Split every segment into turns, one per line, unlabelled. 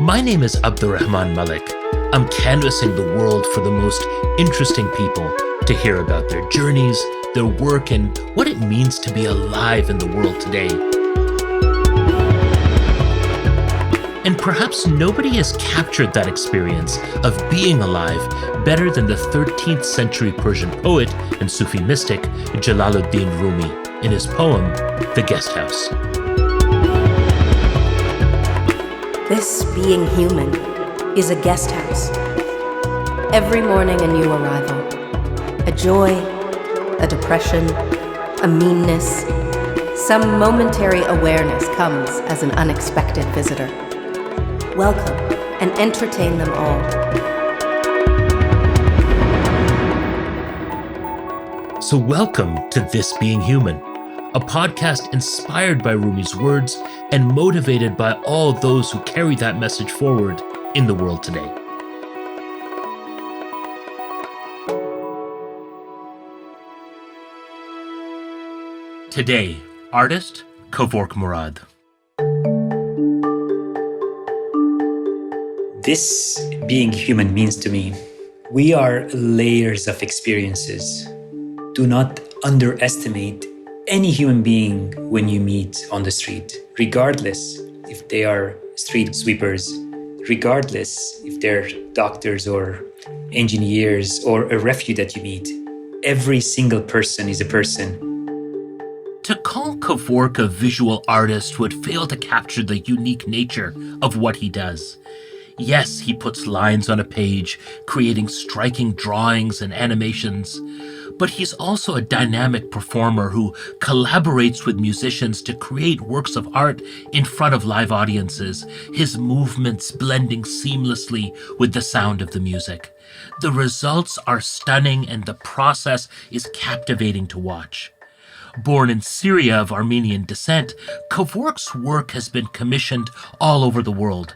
My name is Abdurrahman Malik. I'm canvassing the world for the most interesting people to hear about their journeys, their work, and what it means to be alive in the world today. And perhaps nobody has captured that experience of being alive better than the 13th century Persian poet and Sufi mystic Jalaluddin Rumi in his poem, The Guest House.
This being human is a guest house. Every morning a new arrival. A joy, a depression, a meanness. Some momentary awareness comes as an unexpected visitor. Welcome and entertain them all.
So welcome to This Being Human, a podcast inspired by Rumi's words and motivated by all those who carry that message forward in the world today. Today, artist Kevork Mourad.
This being human means to me, we are layers of experiences. Do not underestimate any human being when you meet on the street, regardless if they are street sweepers, regardless if they're doctors or engineers or a refugee that you meet. Every single person is a person.
To call Kevork a visual artist would fail to capture the unique nature of what he does. Yes, he puts lines on a page, creating striking drawings and animations, but he's also a dynamic performer who collaborates with musicians to create works of art in front of live audiences, his movements blending seamlessly with the sound of the music. The results are stunning and the process is captivating to watch. Born in Syria of Armenian descent, Kevork's work has been commissioned all over the world.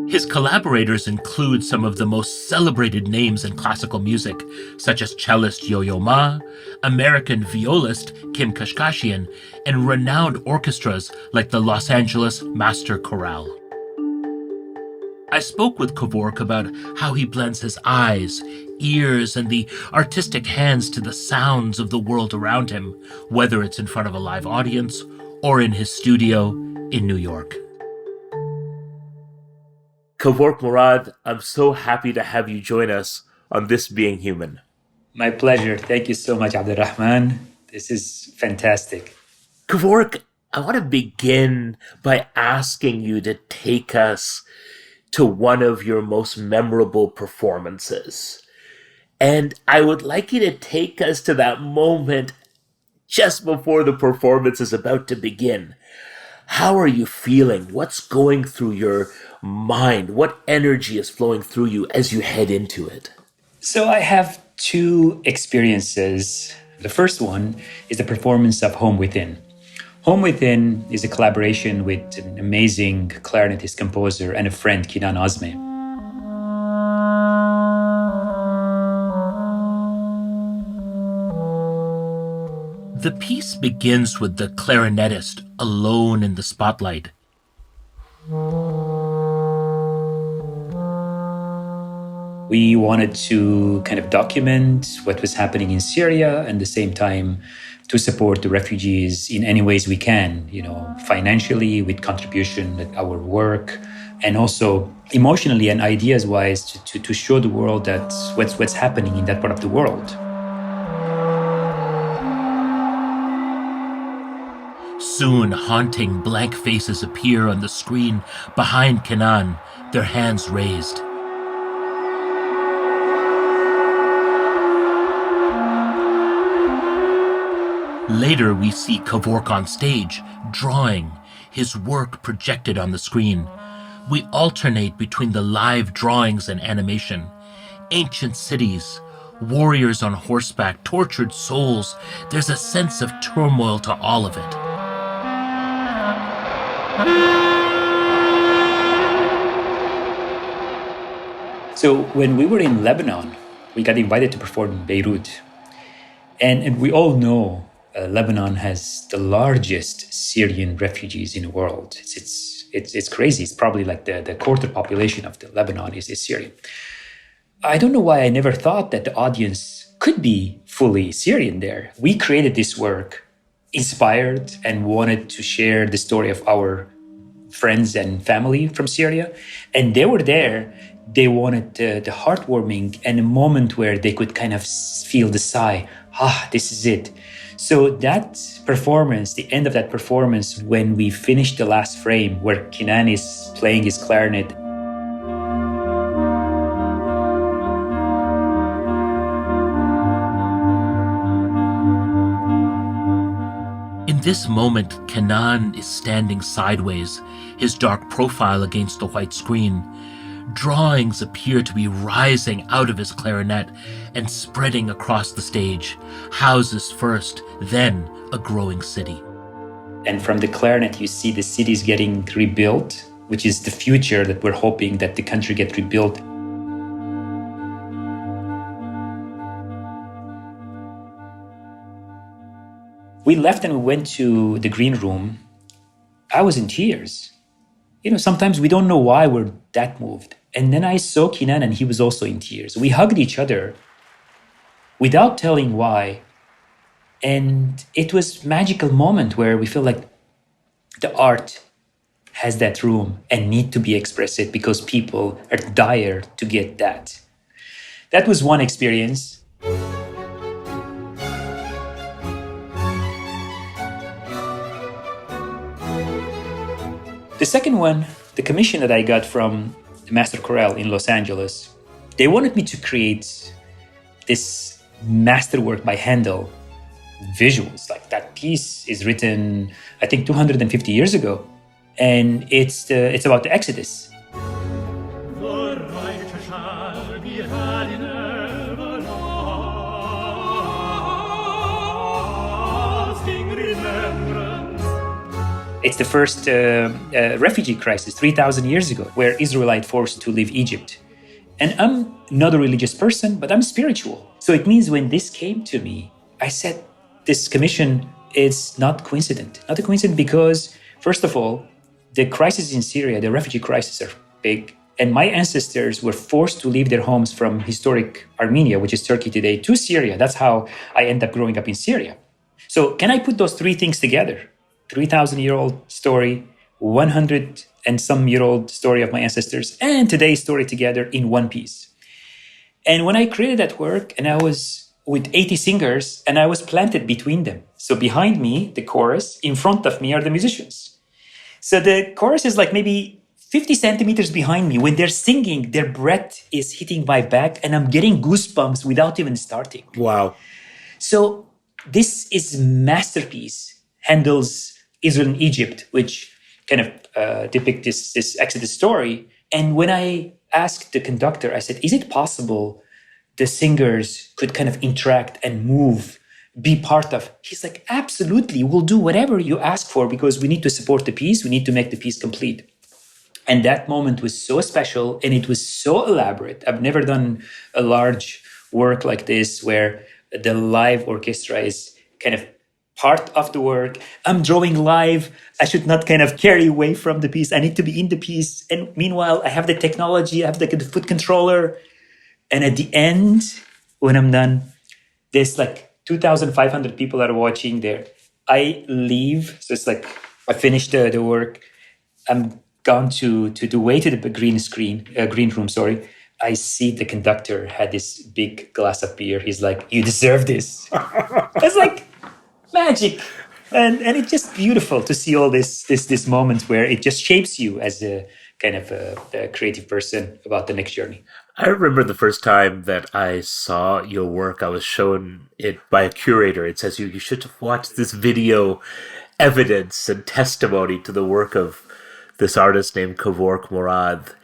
His collaborators include some of the most celebrated names in classical music, such as cellist Yo-Yo Ma, American violist Kim Kashkashian, and renowned orchestras like the Los Angeles Master Chorale. I spoke with Kevork about how he blends his eyes, ears, and the artistic hands to the sounds of the world around him, whether it's in front of a live audience or in his studio in New York. Kevork Mourad, I'm so happy to have you join us on This Being Human.
My pleasure. Thank you so much, Abdurrahman. This is fantastic.
Kevork, I want to begin by asking you to take us to one of your most memorable performances. And I would like you to take us to that moment just before the performance is about to begin. How are you feeling? What's going through your mind? What energy is flowing through you as you head into it?
So I have two experiences. The first one is the performance of Home Within. Home Within is a collaboration with an amazing clarinetist, composer, and a friend, Kinan Azme.
The piece begins with the clarinetist alone in the spotlight.
We wanted to kind of document what was happening in Syria and at the same time to support the refugees in any ways we can, financially with contribution at our work, and also emotionally and ideas-wise to show the world that what's happening in that part of the world.
Soon, haunting blank faces appear on the screen behind Kenan, their hands raised. Later, we see Kevork on stage, drawing, his work projected on the screen. We alternate between the live drawings and animation. Ancient cities, warriors on horseback, tortured souls. There's a sense of turmoil to all of it.
So when we were in Lebanon, we got invited to perform in Beirut. And we all know Lebanon has the largest Syrian refugees in the world. It's It's crazy. It's probably like the quarter population of the Lebanon is Syrian. I don't know why I never thought that the audience could be fully Syrian there. We created this work inspired and wanted to share the story of our friends and family from Syria. And they were there. They wanted the heartwarming and a moment where they could kind of feel the sigh. This is it. So that performance, the end of that performance, when we finished the last frame where Kenan is playing his clarinet,
in this moment, Kenan is standing sideways, his dark profile against the white screen. Drawings appear to be rising out of his clarinet and spreading across the stage. Houses first, then a growing city.
And from the clarinet, you see the cities getting rebuilt, which is the future that we're hoping that the country get rebuilt. We left and we went to the green room. I was in tears. Sometimes we don't know why we're that moved. And then I saw Kenan and he was also in tears. We hugged each other without telling why. And it was a magical moment where we feel like the art has that room and need to be expressed because people are dire to get that. That was one experience. The second one, the commission that I got from the Master Chorale in Los Angeles, they wanted me to create this masterwork by Handel, visuals. Like that piece is written, I think, 250 years ago. And it's about the Exodus. It's the first refugee crisis 3,000 years ago, where Israelites forced to leave Egypt. And I'm not a religious person, but I'm spiritual. So it means when this came to me, I said, this commission is not coincident. Not a coincidence because, first of all, the crisis in Syria, the refugee crisis are big. And my ancestors were forced to leave their homes from historic Armenia, which is Turkey today, to Syria. That's how I end up growing up in Syria. So can I put those three things together? 3,000-year-old story, 100 and some year old story of my ancestors, and today's story together in one piece. And when I created that work, and I was with 80 singers, and I was planted between them. So behind me, the chorus, in front of me are the musicians. So the chorus is like maybe 50 centimeters behind me. When they're singing, their breath is hitting my back, and I'm getting goosebumps without even starting.
Wow.
So this is masterpiece, Handel's Israel and Egypt, which kind of depict this Exodus story. And when I asked the conductor, I said, is it possible the singers could kind of interact and move, be part of? He's like, absolutely, we'll do whatever you ask for because we need to support the piece. We need to make the piece complete. And that moment was so special and it was so elaborate. I've never done a large work like this where the live orchestra is kind of part of the work. I'm drawing live. I should not kind of carry away from the piece. I need to be in the piece. And meanwhile, I have the technology. I have the foot controller. And at the end, when I'm done, there's like 2,500 people are watching there. I leave. So it's like I finished the work. I'm gone to the way to the green room. I see the conductor had this big glass of beer. He's like, you deserve this. It's like magic. And it's just beautiful to see all this moment where it just shapes you as a kind of a creative person about the next journey.
I remember the first time that I saw your work, I was shown it by a curator. It says you should watch this video evidence and testimony to the work of this artist named Kevork Mourad.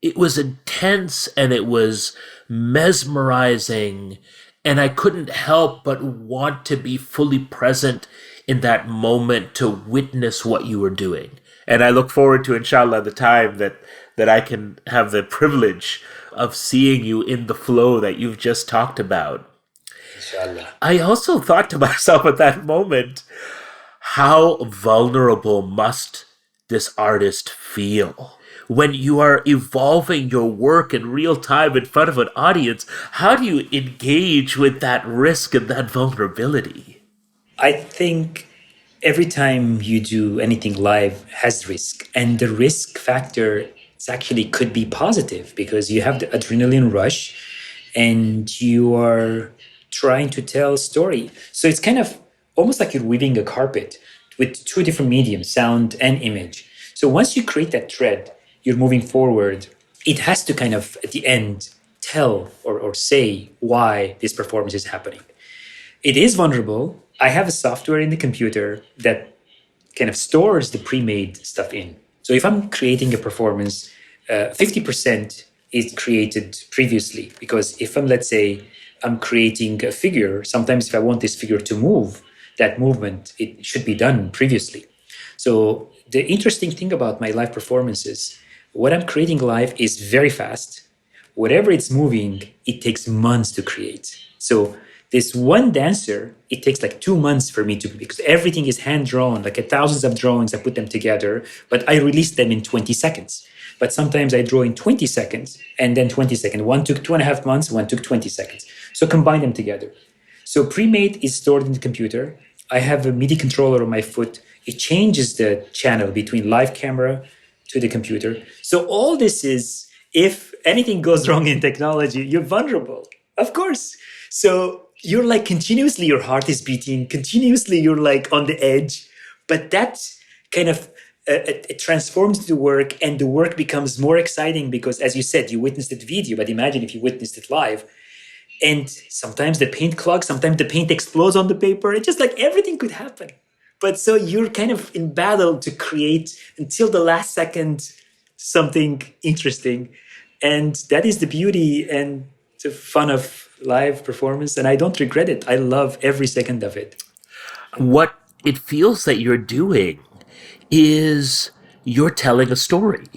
It was intense and it was mesmerizing, and I couldn't help but want to be fully present in that moment to witness what you were doing. And I look forward to, inshallah, the time that I can have the privilege of seeing you in the flow that you've just talked about.
Inshallah.
I also thought to myself at that moment, how vulnerable must this artist feel? When you are evolving your work in real time in front of an audience, how do you engage with that risk and that vulnerability?
I think every time you do anything live has risk, and the risk factor is actually could be positive because you have the adrenaline rush and you are trying to tell a story. So it's kind of almost like you're weaving a carpet with two different mediums, sound and image. So once you create that thread, you're moving forward. It has to kind of, at the end, tell or say why this performance is happening. It is vulnerable. I have a software in the computer that kind of stores the pre-made stuff in. So if I'm creating a performance, 50% is created previously. Because if let's say, I'm creating a figure, sometimes if I want this figure to move, that movement, it should be done previously. So the interesting thing about my live performances, what I'm creating live is very fast. Whatever it's moving, it takes months to create. So this one dancer, it takes like 2 months for me to, because everything is hand drawn, like thousands of drawings, I put them together, but I release them in 20 seconds. But sometimes I draw in 20 seconds and then 20 seconds. One took 2.5 months, one took 20 seconds. So combine them together. So pre-made is stored in the computer. I have a MIDI controller on my foot. It changes the channel between live camera to the computer. So all this is, if anything goes wrong in technology, you're vulnerable, of course. So you're like continuously, your heart is beating, continuously you're like on the edge, but that kind of, it transforms the work and the work becomes more exciting because, as you said, you witnessed it video, but imagine if you witnessed it live. And sometimes the paint clogs, sometimes the paint explodes on the paper. It's just like everything could happen. But so you're kind of in battle to create until the last second something interesting. And that is the beauty and the fun of live performance. And I don't regret it. I love every second of it.
What it feels that you're doing is you're telling a story.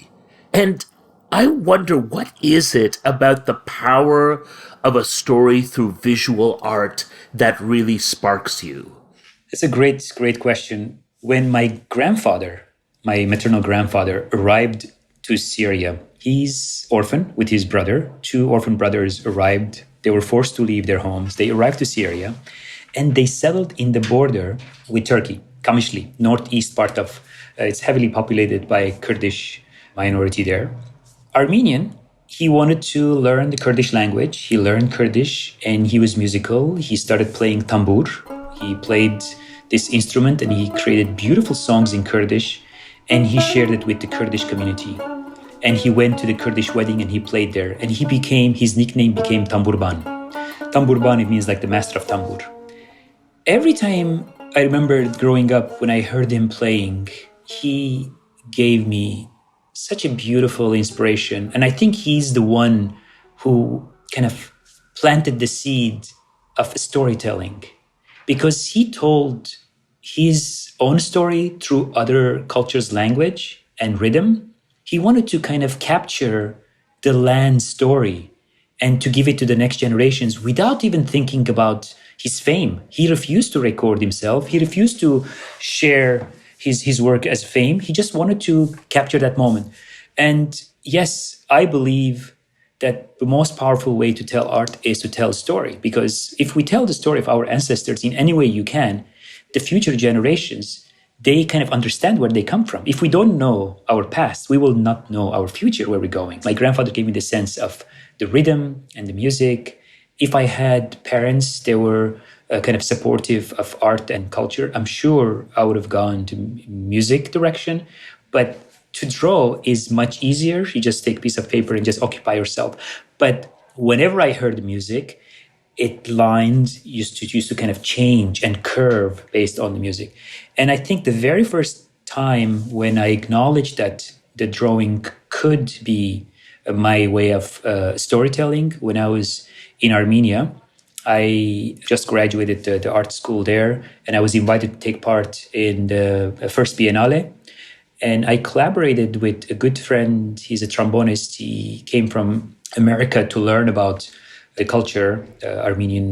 And I wonder, what is it about the power of a story through visual art that really sparks you?
It's a great, great question. When my grandfather, my maternal grandfather, arrived to Syria, he's orphan with his brother. 2 orphan brothers arrived. They were forced to leave their homes. They arrived to Syria and they settled in the border with Turkey, Kamishli, northeast part of, it's heavily populated by Kurdish minority there. Armenian, he wanted to learn the Kurdish language. He learned Kurdish and he was musical. He started playing tambur. He played this instrument and he created beautiful songs in Kurdish and he shared it with the Kurdish community. And he went to the Kurdish wedding and he played there. And his nickname became Tamburban. Tamburban, it means like the master of tambur. Every time I remember growing up when I heard him playing, he gave me such a beautiful inspiration. And I think he's the one who kind of planted the seed of storytelling because he told his own story through other cultures' language and rhythm. He wanted to kind of capture the land story and to give it to the next generations without even thinking about his fame. He refused to record himself. He refused to share his work as fame. He just wanted to capture that moment. And yes, I believe that the most powerful way to tell art is to tell a story. Because if we tell the story of our ancestors in any way you can, the future generations, they kind of understand where they come from. If we don't know our past, we will not know our future, where we're going. My grandfather gave me the sense of the rhythm and the music. If I had parents, they were kind of supportive of art and culture, I'm sure I would have gone to music direction. But to draw is much easier. You just take a piece of paper and just occupy yourself. But whenever I heard music, lines used to kind of change and curve based on the music. And I think the very first time when I acknowledged that the drawing could be my way of storytelling, when I was in Armenia, I just graduated the art school there, and I was invited to take part in the first Biennale. And I collaborated with a good friend. He's a trombonist. He came from America to learn about the culture, Armenian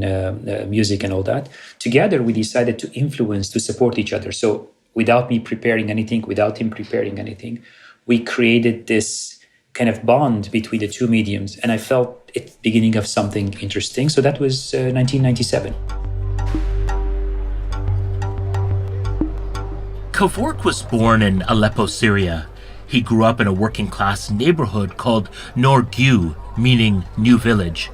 music and all that. Together, we decided to influence, to support each other. So without me preparing anything, without him preparing anything. We created this kind of bond between the two mediums, and I felt it's the beginning of something interesting. So that was 1997.
Kevork was born in Aleppo, Syria. He grew up in a working-class neighborhood called Norgu, meaning New Village.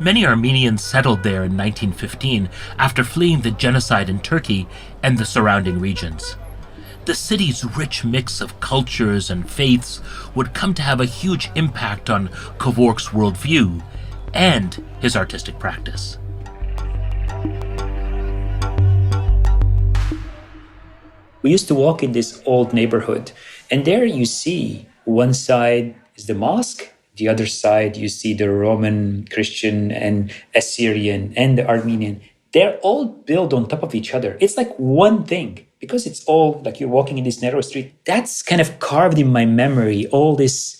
Many Armenians settled there in 1915 after fleeing the genocide in Turkey and the surrounding regions. The city's rich mix of cultures and faiths would come to have a huge impact on Kevork's worldview and his artistic practice.
We used to walk in this old neighborhood, and there you see one side is the mosque, the other side you see the Roman, Christian, and Assyrian, and the Armenian. They're all built on top of each other. It's like one thing, because it's all like you're walking in this narrow street. That's kind of carved in my memory, all these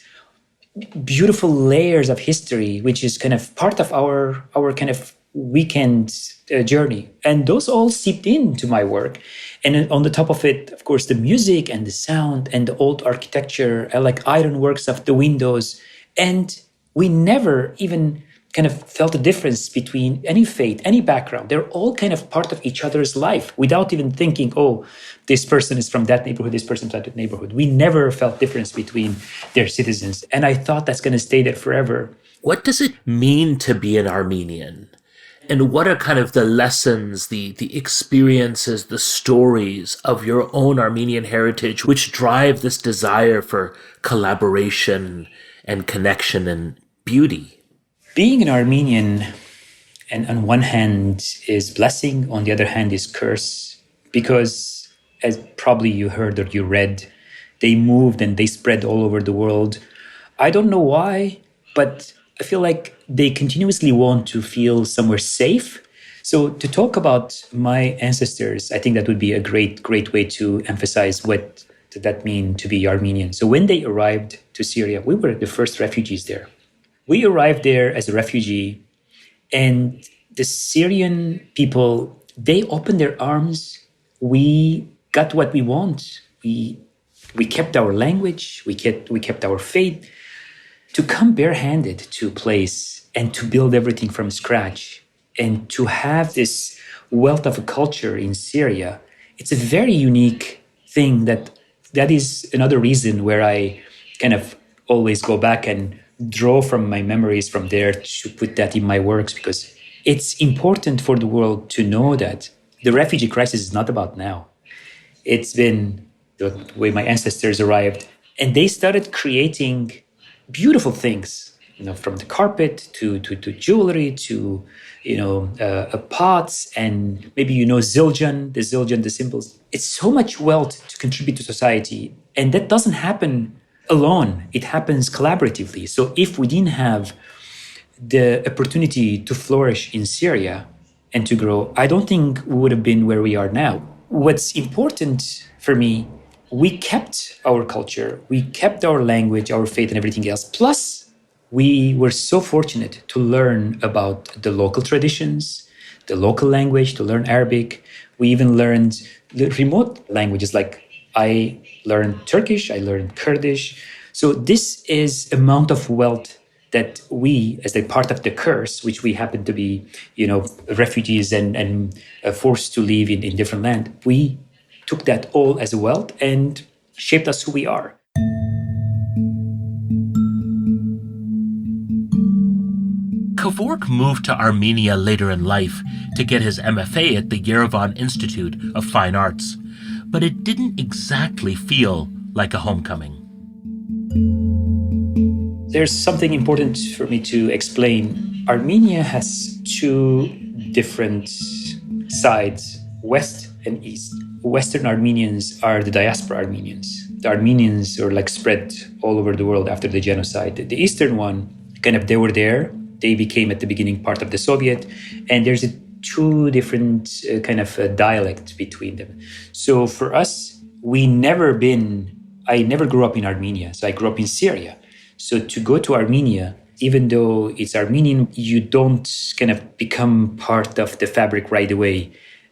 beautiful layers of history, which is kind of part of our kind of weekend journey. And those all seeped into my work. And then on the top of it, of course, the music and the sound and the old architecture, like ironworks of the windows. And we never even kind of felt a difference between any faith, any background. They're all kind of part of each other's life without even thinking, oh, this person is from that neighborhood, this person is from that neighborhood. We never felt difference between their citizens. And I thought that's going to stay there forever.
What does it mean to be an Armenian? And what are kind of the lessons, the experiences, the stories of your own Armenian heritage which drive this desire for collaboration and connection and beauty?
Being an Armenian, and on one hand, is blessing, on the other hand is curse, because as probably you heard or you read, they moved and they spread all over the world. I don't know why, but I feel like they continuously want to feel somewhere safe. So to talk about my ancestors, I think that would be a great way to emphasize what did that mean to be Armenian. So when they arrived to Syria, we were the first refugees there. We arrived there as a refugee, and the Syrian people, they opened their arms. We got what we want. We kept our language. We kept our faith. To come barehanded to a place and to build everything from scratch and to have this wealth of a culture in Syria, it's a very unique thing that is another reason where I kind of always go back and draw from my memories from there to put that in my works, because it's important for the world to know that the refugee crisis is not about now. It's been the way my ancestors arrived, and they started creating beautiful things, from the carpet to jewelry to, pots, and maybe zildjian, the symbols. It's so much wealth to contribute to society, and that doesn't happen alone. It happens collaboratively. So if we didn't have the opportunity to flourish in Syria and to grow, I don't think we would have been where we are now. What's important for me, we kept our culture, we kept our language, our faith, and everything else. Plus, we were so fortunate to learn about the local traditions, the local language, to learn Arabic. We even learned the remote languages, like I learned Turkish, I learned Kurdish. So this is amount of wealth that we, as a part of the curse, which we happen to be, refugees and forced to live in different land, we took that all as a wealth and shaped us who we are.
Kevork moved to Armenia later in life to get his MFA at the Yerevan Institute of Fine Arts, but it didn't exactly feel like a homecoming.
There's something important for me to explain. Armenia has two different sides, West and East. Western Armenians are the diaspora Armenians. The Armenians are spread all over the world after the genocide. The Eastern one, they were there. They became at the beginning part of the Soviet, and there's two different dialect between them. So for us, I never grew up in Armenia. So I grew up in Syria. So to go to Armenia, even though it's Armenian, you don't become part of the fabric right away.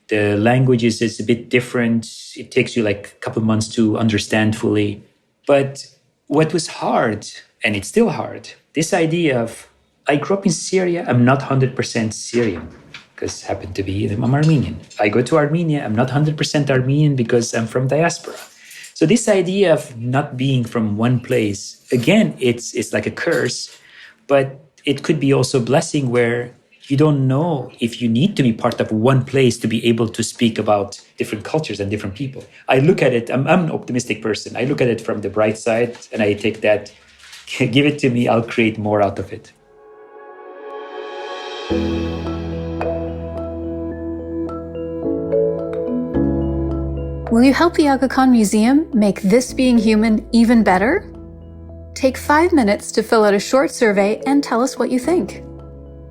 The language is a bit different. It takes you like a couple months to understand fully. But what was hard, and it's still hard, this idea of I grew up in Syria, I'm not 100% Syrian because I happen to be, I'm Armenian. I go to Armenia, I'm not 100% Armenian because I'm from diaspora. So this idea of not being from one place, again, it's like a curse, but it could be also a blessing where you don't know if you need to be part of one place to be able to speak about different cultures and different people. I look at it, I'm an optimistic person. I look at it from the bright side and I take that, give it to me, I'll create more out of it.
Will you help the Agrahan Museum make This Being Human even better? Take 5 minutes to fill out a short survey and tell us what you think.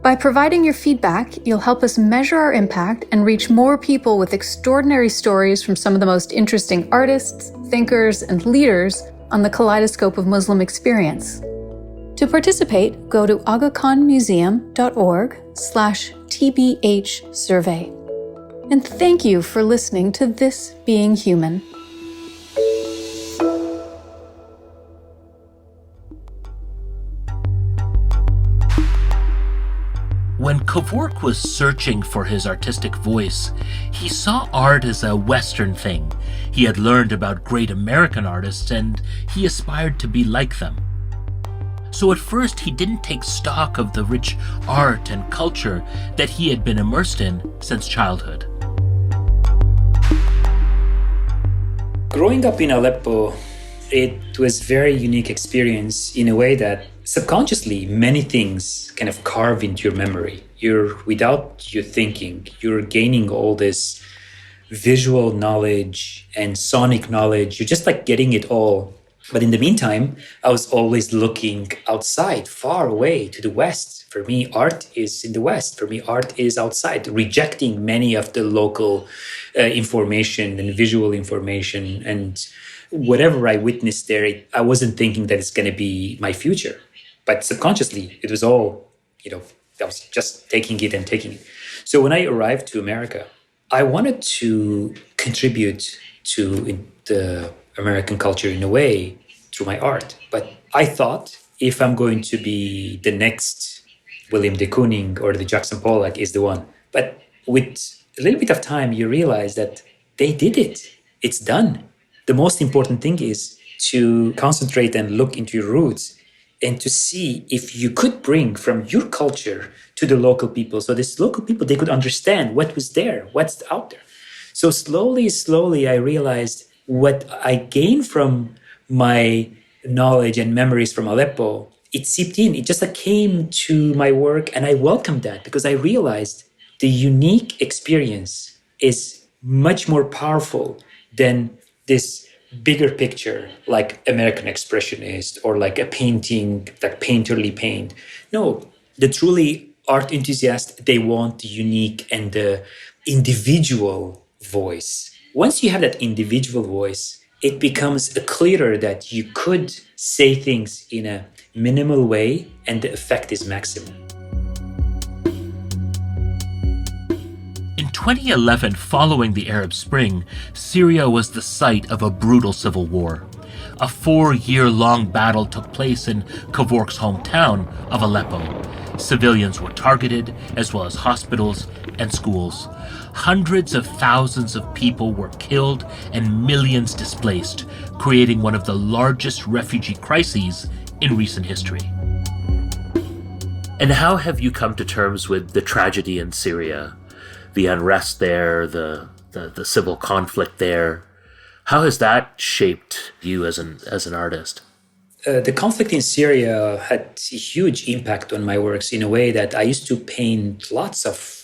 By providing your feedback, you'll help us measure our impact and reach more people with extraordinary stories from some of the most interesting artists, thinkers, and leaders on the kaleidoscope of Muslim experience. To participate, go to agrahkanmuseum.org/TBH survey. And thank you for listening to This Being Human.
When Kevork was searching for his artistic voice, he saw art as a Western thing. He had learned about great American artists and he aspired to be like them. So at first he didn't take stock of the rich art and culture that he had been immersed in since childhood.
Growing up in Aleppo, it was a very unique experience in a way that subconsciously many things kind of carve into your memory. Without you thinking, you're gaining all this visual knowledge and sonic knowledge. You're just like getting it all. But in the meantime, I was always looking outside, far away to the West. For me, art is in the West. For me, art is outside, rejecting many of the local information and visual information. And whatever I witnessed there, I wasn't thinking that it's going to be my future. But subconsciously, it was all, I was just taking it and taking it. So when I arrived to America, I wanted to contribute to the American culture in a way through my art. But I thought if I'm going to be the next William de Kooning or the Jackson Pollock is the one. But with a little bit of time, you realize that they did it. It's done. The most important thing is to concentrate and look into your roots and to see if you could bring from your culture to the local people. So these local people, they could understand what was there, what's out there. So slowly, I realized what I gained from my knowledge and memories from Aleppo, it seeped in. It just came to my work, and I welcomed that because I realized the unique experience is much more powerful than this bigger picture, like American Expressionist or like a painting, like painterly paint. No, the truly art enthusiast, they want the unique and the individual voice. Once you have that individual voice, it becomes clearer that you could say things in a minimal way and the effect is maximum.
In 2011, following the Arab Spring, Syria was the site of a brutal civil war. A 4-year-long battle took place in Kevork's hometown of Aleppo. Civilians were targeted, as well as hospitals and schools. Hundreds of thousands of people were killed and millions displaced, creating one of the largest refugee crises in recent history. And how have you come to terms with the tragedy in Syria? The unrest there, the civil conflict there. How has that shaped you as an artist?
The conflict in Syria had a huge impact on my works in a way that I used to paint lots of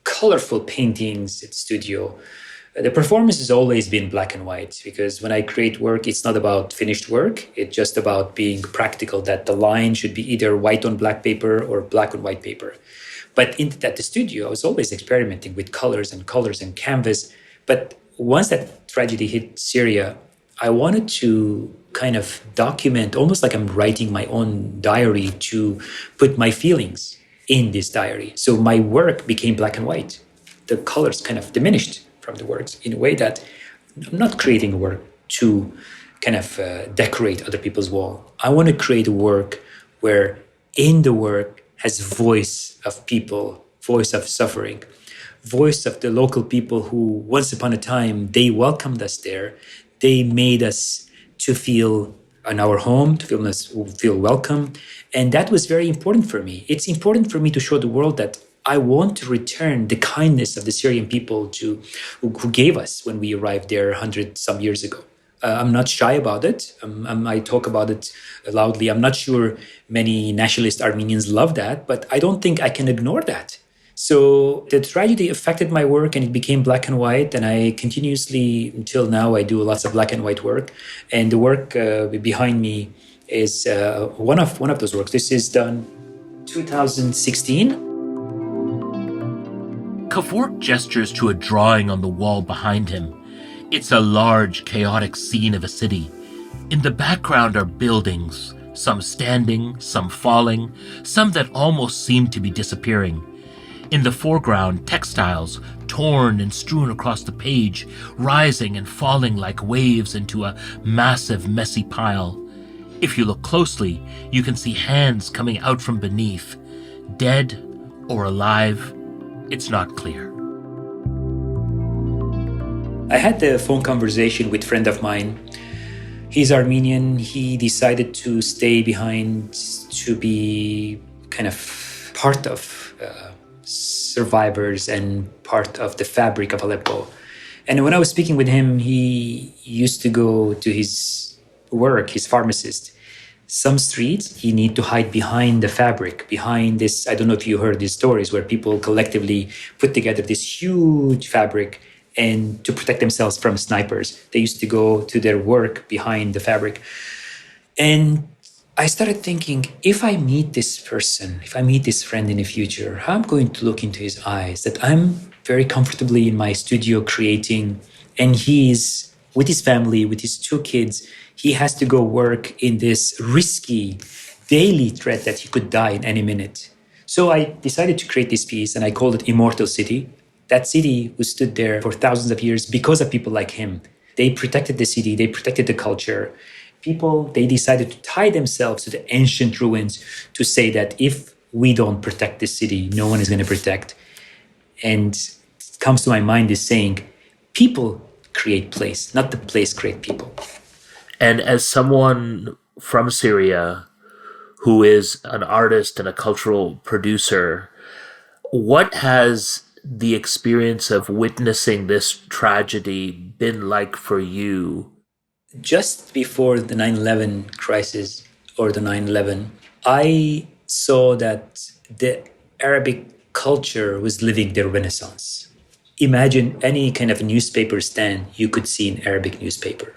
colorful paintings at the studio. The performance has always been black and white because when I create work, it's not about finished work. It's just about being practical, that the line should be either white on black paper or black on white paper. But at the studio, I was always experimenting with colors and canvas. But once that tragedy hit Syria, I wanted to kind of document, almost like I'm writing my own diary, to put my feelings in this diary. So my work became black and white. the colors kind of diminished from the works in a way that I'm not creating a work to kind of decorate other people's wall. I want to create a work where in the work has voice of people, voice of suffering, voice of the local people who once upon a time, they welcomed us there. They made us to feel in our home, to feel welcome. And that was very important for me. It's important for me to show the world that I want to return the kindness of the Syrian people who gave us when we arrived there 100 some years ago. I'm not shy about it. I talk about it loudly. I'm not sure many nationalist Armenians love that, but I don't think I can ignore that. So the tragedy affected my work and it became black and white. And I continuously, until now, I do lots of black and white work. And the work behind me is one of those works. This is done 2016.
Kevork gestures to a drawing on the wall behind him. It's a large, chaotic scene of a city. In the background are buildings, some standing, some falling, some that almost seem to be disappearing. In the foreground, textiles, torn and strewn across the page, rising and falling like waves into a massive, messy pile. If you look closely, you can see hands coming out from beneath. Dead or alive, it's not clear.
I had the phone conversation with a friend of mine. He's Armenian. He decided to stay behind to be kind of part of survivors and part of the fabric of Aleppo. And when I was speaking with him, he used to go to his work, his pharmacist. Some streets, he need to hide behind the fabric, behind this. I don't know if you heard these stories where people collectively put together this huge fabric and to protect themselves from snipers. They used to go to their work behind the fabric. And I started thinking, if I meet this person, if I meet this friend in the future, how I'm going to look into his eyes, that I'm very comfortably in my studio creating, and he's with his family, with his 2 kids, he has to go work in this risky daily threat that he could die in any minute. So I decided to create this piece and I called it Immortal City. That city who stood there for thousands of years because of people like him. They protected the city, they protected the culture. People, they decided to tie themselves to the ancient ruins to say that if we don't protect this city, no one is going to protect. And it comes to my mind this saying, people create place, not the place create people.
And as someone from Syria who is an artist and a cultural producer, what has the experience of witnessing this tragedy been like for you?
Just before the 9/11 crisis or the 9/11, I saw that the Arabic culture was living their renaissance. Imagine any kind of newspaper stand you could see in Arabic newspaper.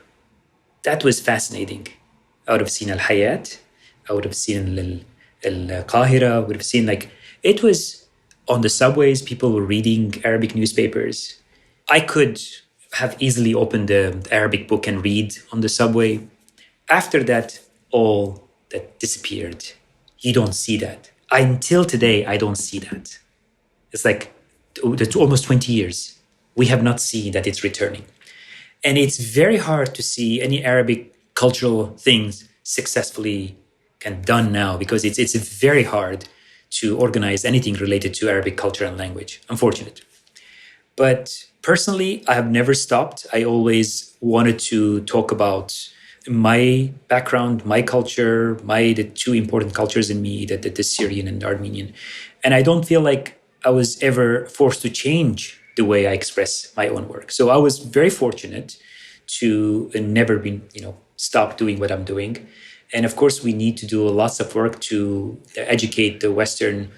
That was fascinating. I would have seen Al Hayat, I would have seen Al Qahira, I would have seen it was on the subways, people were reading Arabic newspapers. I could have easily opened the Arabic book and read on the subway. After that, all that disappeared. You don't see that. Until today, I don't see that. It's almost 20 years. We have not seen that it's returning. And it's very hard to see any Arabic cultural things successfully done now because it's very hard to organize anything related to Arabic culture and language, unfortunate. But personally, I have never stopped. I always wanted to talk about my background, my culture, the 2 important cultures in me, the Syrian and Armenian. And I don't feel like I was ever forced to change the way I express my own work. So I was very fortunate to never be, stop doing what I'm doing. And of course, we need to do lots of work to educate the Western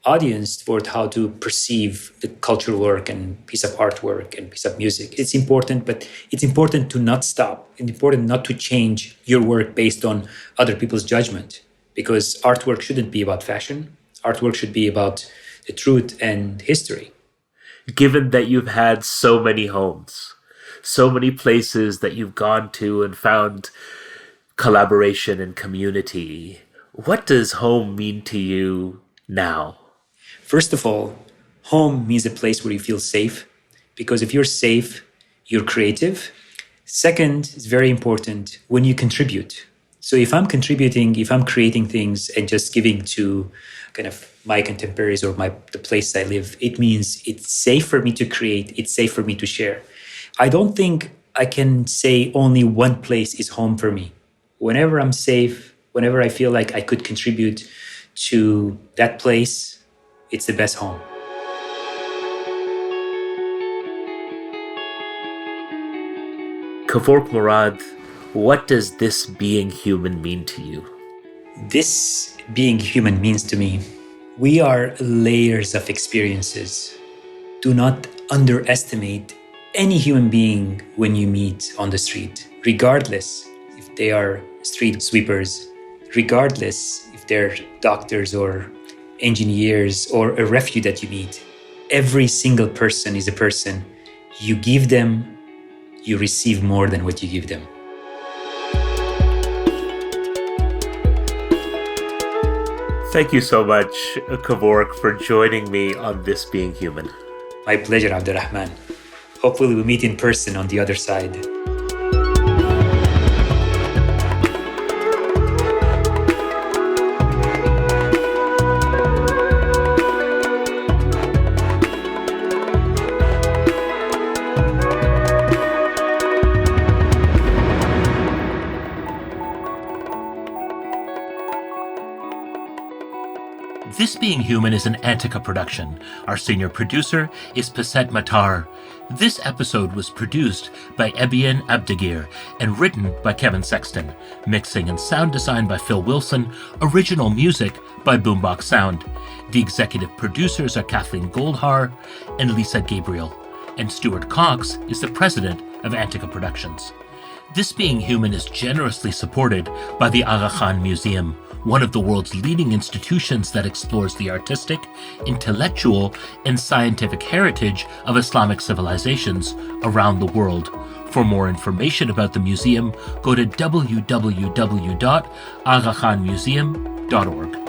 audience toward how to perceive the cultural work and piece of artwork and piece of music. It's important, but it's important to not stop. It's important not to change your work based on other people's judgment, because artwork shouldn't be about fashion. Artwork should be about the truth and history.
Given that you've had so many homes, so many places that you've gone to and found collaboration and community, what does home mean to you now?
First of all, Home means a place where you feel safe, because if you're safe, you're creative. Second, is very important, when you contribute. So if I'm contributing, if I'm creating things and just giving to kind of my contemporaries or the place I live, it means it's safe for me to create, it's safe for me to share. I don't think I can say only one place is home for me. Whenever I'm safe, whenever I feel like I could contribute to that place, it's the best home.
Kevork Mourad, what does this being human mean to you?
This being human means to me, we are layers of experiences. Do not underestimate any human being when you meet on the street, regardless if they are street sweepers, regardless if they're doctors or engineers or a refugee that you meet. Every single person is a person. You give them, you receive more than what you give them.
Thank you so much, Kevork, for joining me on This Being Human.
My pleasure, Abdurrahman. Hopefully we meet in person on the other side.
This Being Human is an Antica production. Our senior producer is Paset Matar. This episode was produced by Ebian Abdigir and written by Kevin Sexton. Mixing and sound design by Phil Wilson. Original music by Boombox Sound. The executive producers are Kathleen Goldhar and Lisa Gabriel. And Stuart Cox is the president of Antica Productions. This Being Human is generously supported by the Agrahan Museum, one of the world's leading institutions that explores the artistic, intellectual, and scientific heritage of Islamic civilizations around the world. For more information about the museum, go to www.agraghanmuseum.org.